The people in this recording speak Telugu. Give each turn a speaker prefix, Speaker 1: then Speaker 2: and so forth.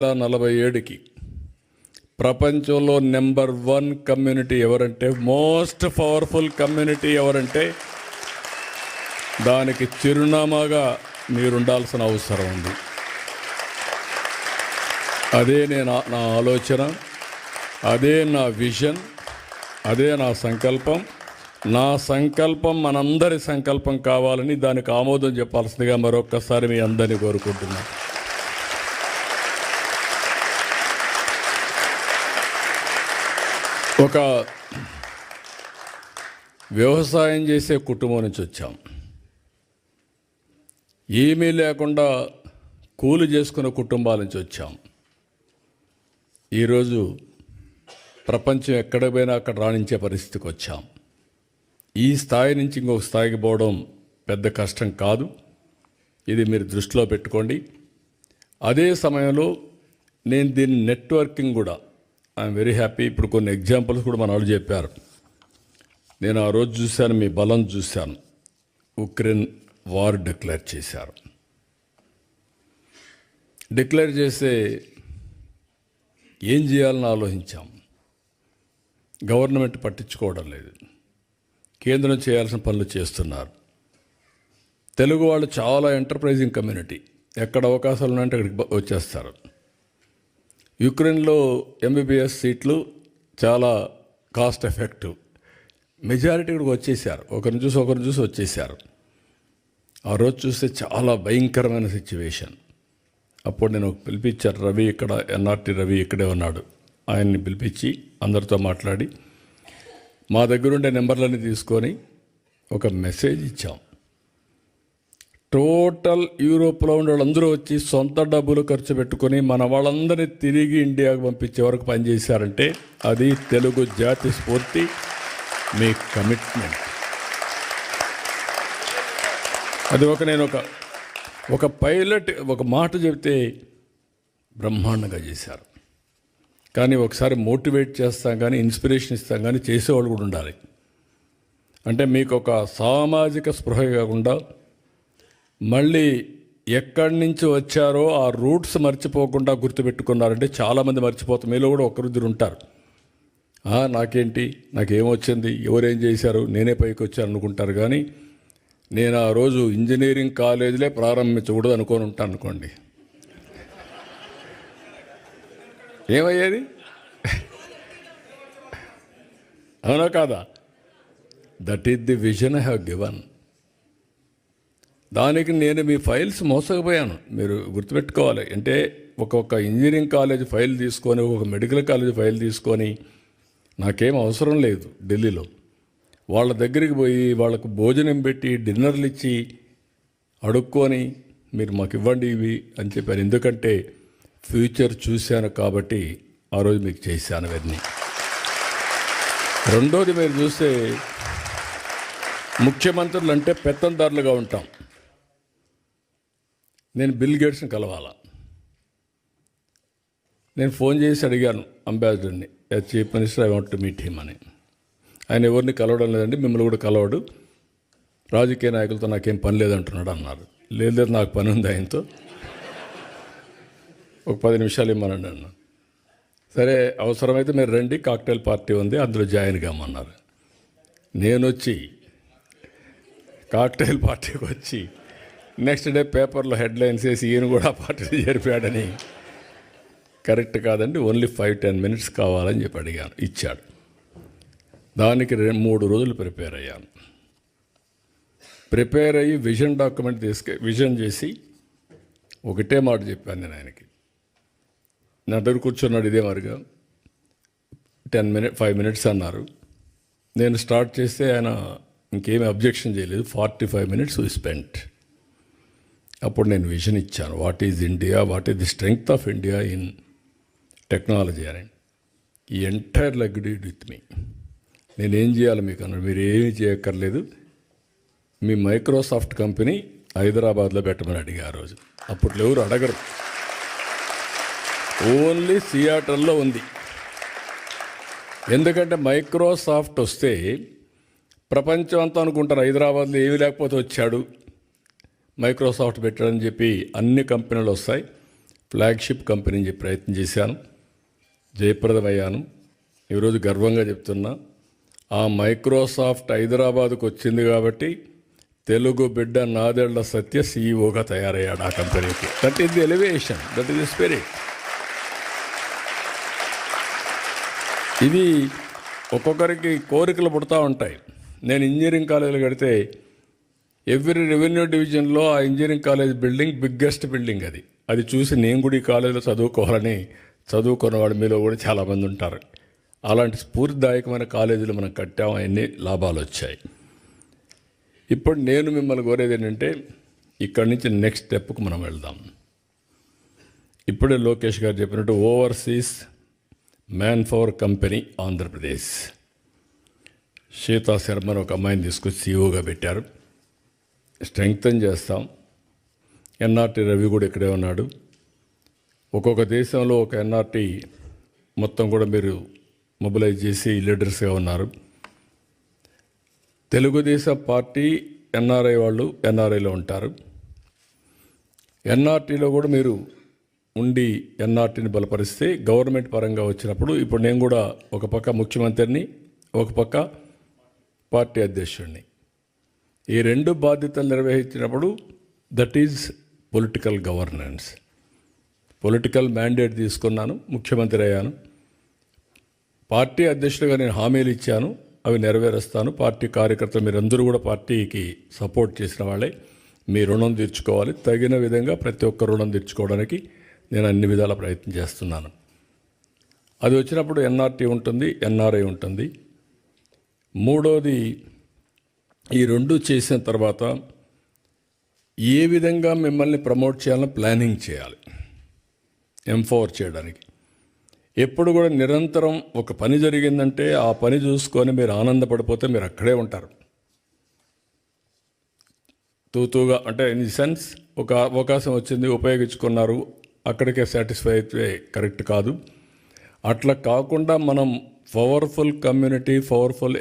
Speaker 1: 47కి ప్రపంచంలో నెంబర్ 1 కమ్యూనిటీ ఎవరంటే, మోస్ట్ పవర్ఫుల్ కమ్యూనిటీ ఎవరంటే, దానికి చిరునామాగా మీరుండాల్సిన అవసరం ఉంది. అదే నా ఆలోచన, అదే నా విజన్, అదే నా సంకల్పం. నా సంకల్పం మనందరి సంకల్పం కావాలని, దానికి ఆమోదం చెప్పాల్సిందిగా మరొక్కసారి మీ అందరినీ కోరుకుంటున్నాను. ఒక వ్యవసాయం చేసే కుటుంబం నుంచి వచ్చాం. ఏమీ లేకుండా కూలి చేసుకునే కుటుంబాల నుంచి వచ్చాం. ఈరోజు ప్రపంచం ఎక్కడ పోయినా అక్కడ రాణించే పరిస్థితికి వచ్చాం. ఈ స్థాయి నుంచి ఇంకొక స్థాయికి పోవడం పెద్ద కష్టం కాదు. ఇది మీరు దృష్టిలో పెట్టుకోండి. అదే సమయంలో నేను దీని నెట్వర్కింగ్ కూడా ఐఎమ్ వెరీ హ్యాపీ. ఇప్పుడు కొన్ని ఎగ్జాంపుల్స్ కూడా మన వాళ్ళు చెప్పారు. నేను ఆ రోజు చూశాను, మీ బలం చూశాను. ఉక్రెయిన్ వార్ డిక్లేర్ చేశారు. డిక్లేర్ చేస్తే ఏం చేయాలని ఆలోచించాం. గవర్నమెంట్ పట్టించుకోవడం లేదు. కేంద్రం చేయాల్సిన పనులు చేస్తున్నారు. తెలుగు వాళ్ళు చాలా ఎంటర్ప్రైజింగ్ కమ్యూనిటీ. ఎక్కడ అవకాశాలు ఉన్నాయంటే అక్కడికి వచ్చేస్తారు. యుక్రెయిన్లో ఎంబీబీఎస్ సీట్లు చాలా కాస్ట్ ఎఫెక్టివ్. మెజారిటీ ఇక్కడికి వచ్చేసారు. ఒకరిని చూసి వచ్చేసారు. ఆ రోజు చూస్తే చాలా భయంకరమైన సిచ్యువేషన్. అప్పుడు నేను పిలిపించారు. రవి ఇక్కడ, ఎన్ఆర్టీ రవి ఇక్కడే ఉన్నాడు. ఆయన్ని పిలిపించి అందరితో మాట్లాడి మా దగ్గరుండే నెంబర్లన్నీ తీసుకొని ఒక మెసేజ్ ఇచ్చాం. టోటల్ యూరోప్లో ఉండే వాళ్ళందరూ వచ్చి సొంత డబ్బులు ఖర్చు పెట్టుకొని మన వాళ్ళందరినీ తిరిగి ఇండియాకు పంపించే వరకు పనిచేశారంటే అది తెలుగు జాతి స్ఫూర్తి, మీ కమిట్మెంట్. అది నేను ఒక పైలట్ ఒక మాట చెబితే బ్రహ్మాండంగా చేశారు. కానీ ఒకసారి మోటివేట్ చేస్తాం కానీ, ఇన్స్పిరేషన్ ఇస్తాం కానీ, చేసేవాళ్ళు కూడా ఉండాలి. అంటే మీకు ఒక సామాజిక స్పృహ కాకుండా మళ్ళీ ఎక్కడి నుంచి వచ్చారో ఆ రూట్స్ మర్చిపోకుండా గుర్తుపెట్టుకున్నారంటే చాలామంది మర్చిపోతాం. మీలో కూడా ఒకరిద్దరు ఉంటారు. నాకేంటి, నాకేమొచ్చింది, ఎవరేం చేశారు, నేనే పైకి వచ్చాను అనుకుంటారు. కానీ నేను ఆ రోజు ఇంజనీరింగ్ కాలేజీలే ప్రారంభించకూడదు అనుకొని ఉంటాను అనుకోండి, ఏమయ్యేది? అవునా కాదా? That is the vision I have given. దానికి నేను మీ ఫైల్స్ మోసకపోయాను. మీరు గుర్తుపెట్టుకోవాలి. అంటే ఒక్కొక్క ఇంజనీరింగ్ కాలేజ్ ఫైల్ తీసుకొని, ఒక మెడికల్ కాలేజ్ ఫైల్ తీసుకొని, నాకేం అవసరం లేదు ఢిల్లీలో, వాళ్ళ దగ్గరికి పోయి వాళ్ళకు భోజనం పెట్టి డిన్నర్లు ఇచ్చి అడుక్కొని మీరు మాకు ఇవ్వండి ఇవి అని చెప్పాను. ఎందుకంటే ఫ్యూచర్ చూశాను కాబట్టి ఆ రోజు మీకు చేశాను అవన్నీ. రెండోది, మీరు చూస్తే ముఖ్యమంత్రులు అంటే పెత్తందారులుగా ఉంటాం. నేను బిల్ గేట్స్ని కలవాలా. నేను ఫోన్ చేసి అడిగాను అంబాసిడర్ని, chief minister I want to meet him అని. ఆయన ఎవరిని కలవడం లేదండి, మిమ్మల్ని కూడా కలవడు, రాజకీయ నాయకులతో నాకేం పని లేదంటున్నాడు అన్నారు. లేదు, నాకు పని ఉంది ఆయనతో, ఒక 10 నిమిషాలు ఇమ్మనండి అన్నా. సరే, అవసరమైతే మీరు రండి, కాక్టైల్ పార్టీ ఉంది, అందులో జాయిన్ కామన్నారు. నేను వచ్చి కాక్టైల్ పార్టీకి వచ్చి నెక్స్ట్ డే పేపర్లో హెడ్లైన్స్ వేసి ఈయన కూడా పార్టీలో చేరిపాడని. కరెక్ట్ కాదండి, ఓన్లీ 5-10 మినిట్స్ కావాలని చెప్పి అడిగాను, ఇచ్చాడు. దానికి 3 రోజులు ప్రిపేర్ అయ్యాను. ప్రిపేర్ అయ్యి విజన్ డాక్యుమెంట్ విజన్ చేసి ఒకటే మాట చెప్పాను నేను ఆయనకి. నా దగ్గర కూర్చున్నాడు ఇదే మరిగా. 5 మినిట్స్ అన్నారు. నేను స్టార్ట్ చేస్తే ఆయన ఇంకేమీ అబ్జెక్షన్ చేయలేదు. 45 మినిట్స్ వీ స్పెంట్. అప్పుడు నేను విజన్ ఇచ్చాను. What is India, what is the strength of India in technology అని. ఈ ఎంటైర్ అగ్రీడ్ విత్ మీ. నేనేం చేయాలి మీకు అన్నాడు. మీరు ఏమీ చేయక్కర్లేదు, మీ మైక్రోసాఫ్ట్ కంపెనీ హైదరాబాద్లో పెట్టమని అడిగా ఆ రోజు. అప్పుడు ఎవరు అడగరు, ఓన్లీ సియాటల్లో ఉంది. ఎందుకంటే మైక్రోసాఫ్ట్ వస్తే ప్రపంచం అంతా అనుకుంటారు హైదరాబాద్లో ఏమీ లేకపోతే వచ్చాడు, మైక్రోసాఫ్ట్ పెట్టాడని చెప్పి అన్ని కంపెనీలు వస్తాయి. ఫ్లాగ్షిప్ కంపెనీ చెప్పి ప్రయత్నం చేశాను, జయప్రదమయ్యాను. ఈరోజు గర్వంగా చెప్తున్నా, ఆ మైక్రోసాఫ్ట్ హైదరాబాద్కు వచ్చింది కాబట్టి తెలుగు బిడ్డ నాదెళ్ల సత్య సీఈఓగా తయారయ్యాడు ఆ కంపెనీకి. That is the elevation, that is the spirit. ఇది ఒక్కొక్కరికి కోరికలు పుడతా ఉంటాయి. నేను ఇంజనీరింగ్ కాలేజీలు కడితే ఎవ్రీ రెవెన్యూ డివిజన్లో ఆ engineering college building biggest building. అది చూసి నేను కూడా ఈ కాలేజీలో చదువుకోవాలని చదువుకున్న వాడి మీలో కూడా చాలామంది ఉంటారు. అలాంటి స్ఫూర్తిదాయకమైన కాలేజీలు మనం కట్టాము, అన్ని లాభాలు వచ్చాయి. ఇప్పుడు నేను మిమ్మల్ని కోరేది ఏంటంటే, ఇక్కడి నుంచి నెక్స్ట్ స్టెప్కు మనం వెళ్దాం. ఇప్పుడే లోకేష్ గారు చెప్పినట్టు overseas man power company Andhra Pradesh, Sita శర్మను ఒక అమ్మాయిని తీసుకొచ్చి సీఈఓగా పెట్టారు. స్ట్రెంగ్తన్ చేస్తాం. ఎన్ఆర్టీ రవి కూడా ఇక్కడే ఉన్నాడు. ఒక్కొక్క దేశంలో ఒక ఎన్ఆర్టీ మొత్తం కూడా మీరు మొబిలైజ్ చేసి లీడర్స్గా ఉన్నారు. తెలుగుదేశం పార్టీ ఎన్ఆర్ఐ వాళ్ళు ఎన్ఆర్ఐలో ఉంటారు. ఎన్ఆర్టీలో కూడా మీరు ఉండి ఎన్ఆర్టీని బలపరిస్తే గవర్నమెంట్ పరంగా వచ్చినప్పుడు, ఇప్పుడు నేను కూడా ఒక పక్క ముఖ్యమంత్రిని, ఒక పక్క పార్టీ అధ్యక్షుడిని, ఈ రెండు బాధ్యతలు నిర్వహించినప్పుడు that is political governance. Political mandate తీసుకున్నాను, ముఖ్యమంత్రి అయ్యాను. పార్టీ అధ్యక్షుడిగా నేను హామీలు ఇచ్చాను, అవి నెరవేరుస్తాను. పార్టీ కార్యకర్తలు మీరందరూ కూడా పార్టీకి సపోర్ట్ చేసిన వాళ్ళే. మీ రుణం తీర్చుకోవాలి. తగిన విధంగా ప్రతి ఒక్క రుణం తీర్చుకోవడానికి నేను అన్ని విధాల ప్రయత్నం చేస్తున్నాను. అది వచ్చినప్పుడు ఎన్ఆర్టీ ఉంటుంది, ఎన్ఆర్ఐ ఉంటుంది. మూడోది, ఈ రెండు చేసిన తర్వాత ఏ విధంగా మిమ్మల్ని ప్రమోట్ చేయాలని ప్లానింగ్ చేయాలి, ఎంపవర్ చేయడానికి. ఎప్పుడు కూడా నిరంతరం ఒక పని జరిగిందంటే ఆ పని చూసుకొని మీరు ఆనందపడిపోతే మీరు అక్కడే ఉంటారు. తూతూగా అంటే ఇన్ ది సెన్స్, ఒక అవకాశం వచ్చింది, ఉపయోగించుకున్నారు, అక్కడికే సాటిస్ఫై అయితే కరెక్ట్ కాదు. అట్లా కాకుండా మనం పవర్ఫుల్ కమ్యూనిటీ, పవర్ఫుల్